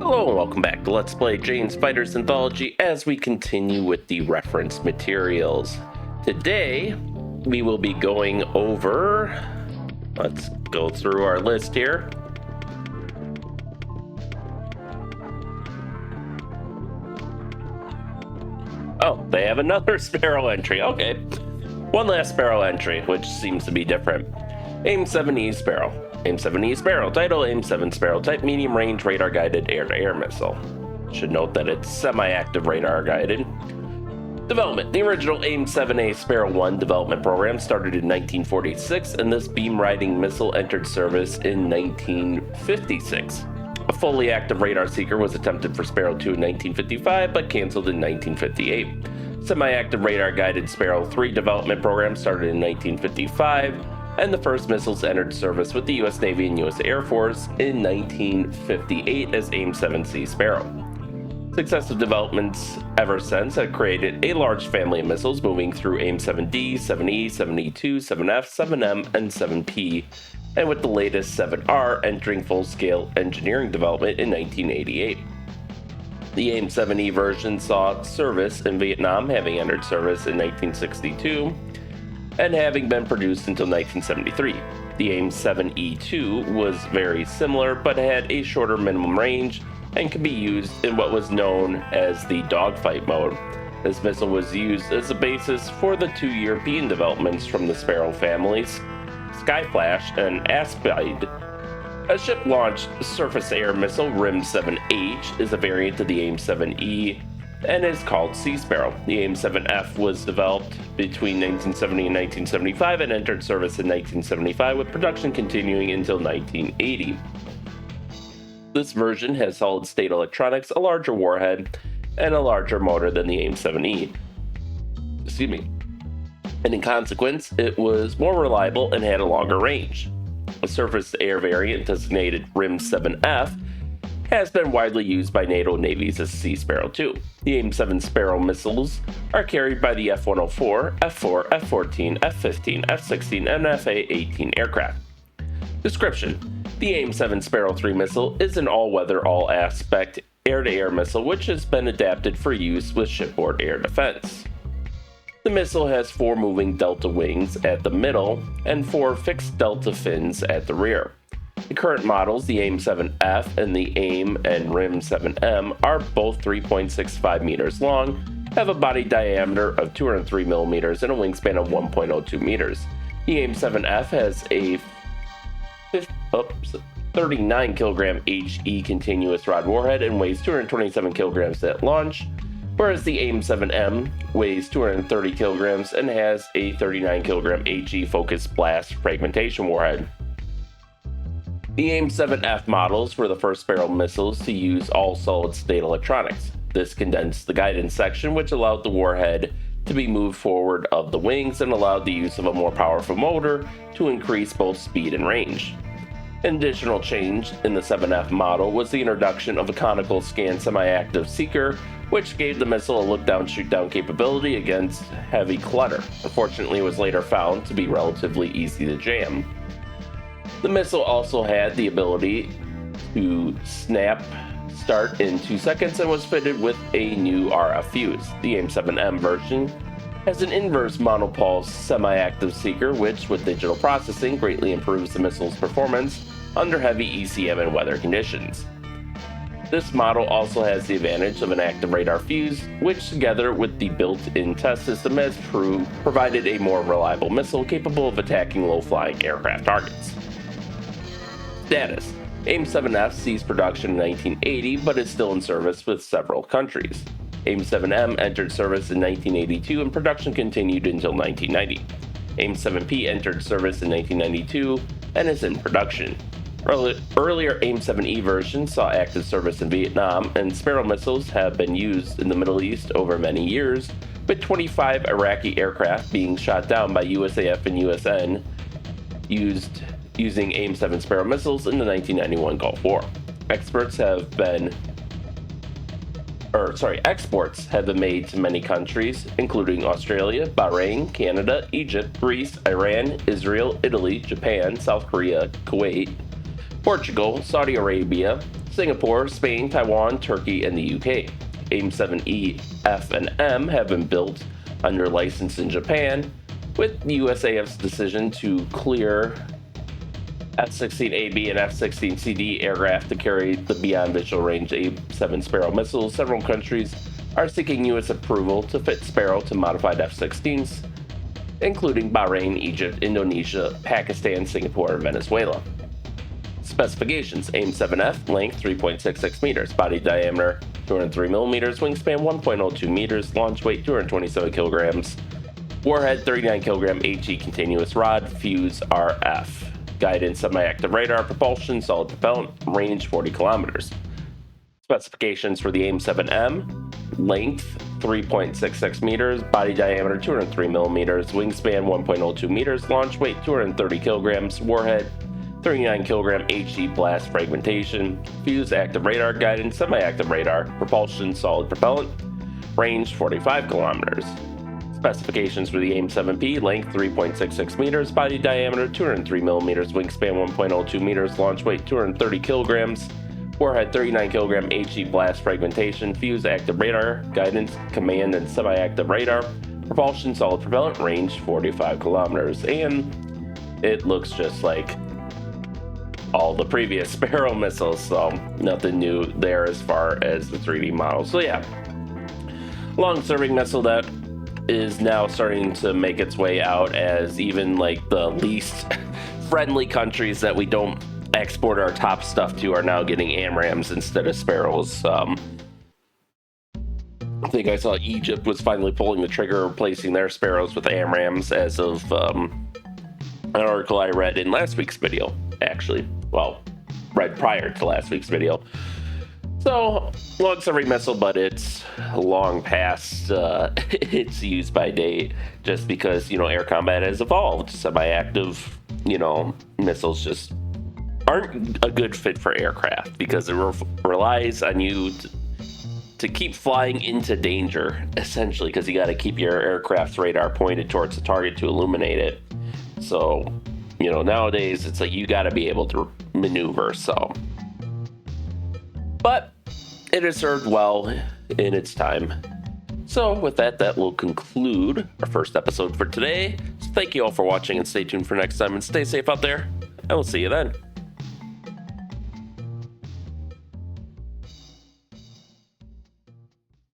Hello and welcome back to Let's Play Jane's Fighters Anthology as we continue with the reference materials. Today, we will be going over... Let's go through our list here. Oh, they have another Sparrow entry. Okay. One last Sparrow entry, which seems to be different. AIM-7E Sparrow. AIM-7E Sparrow. Title, AIM-7 Sparrow. Type, medium-range radar-guided air-to-air missile. Should note that it's semi-active radar-guided. Development. The original AIM-7A Sparrow 1 development program started in 1946, and this beam-riding missile entered service in 1956. A fully active radar seeker was attempted for Sparrow 2 in 1955, but canceled in 1958. Semi-active radar-guided Sparrow 3 development program started in 1955, and the first missiles entered service with the U.S. Navy and U.S. Air Force in 1958 as AIM-7C Sparrow. Successive developments ever since have created a large family of missiles moving through AIM-7D, 7E, 7E2, 7F, 7M, and 7P, and with the latest 7R entering full-scale engineering development in 1988. The AIM-7E version saw service in Vietnam, having entered service in 1962, and having been produced until 1973. The AIM-7E2 was very similar, but had a shorter minimum range, and could be used in what was known as the dogfight mode. This missile was used as a basis for the two European developments from the Sparrow families, Skyflash and Aspide. A ship-launched surface-air missile, RIM-7H, is a variant of the AIM-7E and is called Sea Sparrow. The AIM-7F was developed between 1970 and 1975 and entered service in 1975, with production continuing until 1980. This version has solid-state electronics, a larger warhead, and a larger motor than the AIM-7E. And in consequence, it was more reliable and had a longer range. A surface-to-air variant designated RIM-7F has been widely used by NATO navies as Sea Sparrow 2. The AIM-7 Sparrow missiles are carried by the F-104, F-4, F-14, F-15, F-16, and F-A-18 aircraft. Description: the AIM-7 Sparrow 3 missile is an all-weather, all-aspect air-to-air missile which has been adapted for use with shipboard air defense. The missile has 4 moving delta wings at the middle and 4 fixed delta fins at the rear. The current models, the AIM-7F and the AIM and RIM-7M, are both 3.65 meters long, have a body diameter of 203 millimeters and a wingspan of 1.02 meters. The AIM-7F has a 39 kilogram HE continuous rod warhead and weighs 227 kilograms at launch, whereas the AIM-7M weighs 230 kilograms and has a 39 kilogram HE focused blast fragmentation warhead. The AIM-7F models were the first Sparrow missiles to use all solid-state electronics. This condensed the guidance section, which allowed the warhead to be moved forward of the wings and allowed the use of a more powerful motor to increase both speed and range. An additional change in the 7F model was the introduction of a conical scan semi-active seeker, which gave the missile a look-down, shoot-down capability against heavy clutter. Unfortunately, it was later found to be relatively easy to jam. The missile also had the ability to snap start in 2 seconds and was fitted with a new RF fuse. The AIM-7M version has an inverse monopulse semi-active seeker, which, with digital processing, greatly improves the missile's performance under heavy ECM and weather conditions. This model also has the advantage of an active radar fuse, which, together with the built-in test system, has provided a more reliable missile capable of attacking low-flying aircraft targets. Status: AIM-7F ceased production in 1980, but is still in service with several countries. AIM-7M entered service in 1982 and production continued until 1990. AIM-7P entered service in 1992 and is in production. Earlier AIM-7E versions saw active service in Vietnam, and Sparrow missiles have been used in the Middle East over many years, with 25 Iraqi aircraft being shot down by USAF and USN using AIM-7 Sparrow missiles in the 1991 Gulf War. Exports have been made to many countries, including Australia, Bahrain, Canada, Egypt, Greece, Iran, Israel, Italy, Japan, South Korea, Kuwait, Portugal, Saudi Arabia, Singapore, Spain, Taiwan, Turkey, and the UK. AIM-7E, F, and M have been built under license in Japan, with the USAF's decision to clear F-16AB and F-16CD aircraft to carry the beyond visual range AIM-7 Sparrow missiles. Several countries are seeking U.S. approval to fit Sparrow to modified F-16s, including Bahrain, Egypt, Indonesia, Pakistan, Singapore, and Venezuela. Specifications: AIM-7F, length 3.66 meters, body diameter 203 millimeters, wingspan 1.02 meters, launch weight 227 kilograms, warhead 39 kilogram HE continuous rod, fuse RF, guidance semi-active radar, propulsion solid propellant, range 40 kilometers. Specifications for the AIM-7M: length 3.66 meters, body diameter 203 millimeters, wingspan 1.02 meters, launch weight 230 kilograms, warhead 39 kilogram HE blast fragmentation, fuse active radar, guidance semi-active radar, propulsion solid propellant, range 45 kilometers. Specifications for the AIM-7P: length 3.66 meters, body diameter 203 millimeters, wingspan 1.02 meters, launch weight 230 kilograms, warhead 39 kilogram HE blast fragmentation, fuse active radar, guidance command and semi-active radar, propulsion solid propellant, range 45 kilometers. And it looks just like all the previous Sparrow missiles, so nothing new there as far as the 3D model. So yeah, long-serving missile that is now starting to make its way out, as even like the least friendly countries that we don't export our top stuff to are now getting AMRAAMs instead of Sparrows. I think I saw Egypt was finally pulling the trigger, replacing their Sparrows with AMRAAMs as of an article I read in last week's video, actually. Well, right prior to last week's video. So, long-serving missile, but it's long past its use by date, just because, air combat has evolved. Semi-active, missiles just aren't a good fit for aircraft, because it relies on you to keep flying into danger, essentially, because you got to keep your aircraft's radar pointed towards the target to illuminate it. So, nowadays it's like you got to be able to maneuver. So, but it has served well in its time. So with that will conclude our first episode for today. So thank you all for watching, and stay tuned for next time, and stay safe out there, and we'll see you then.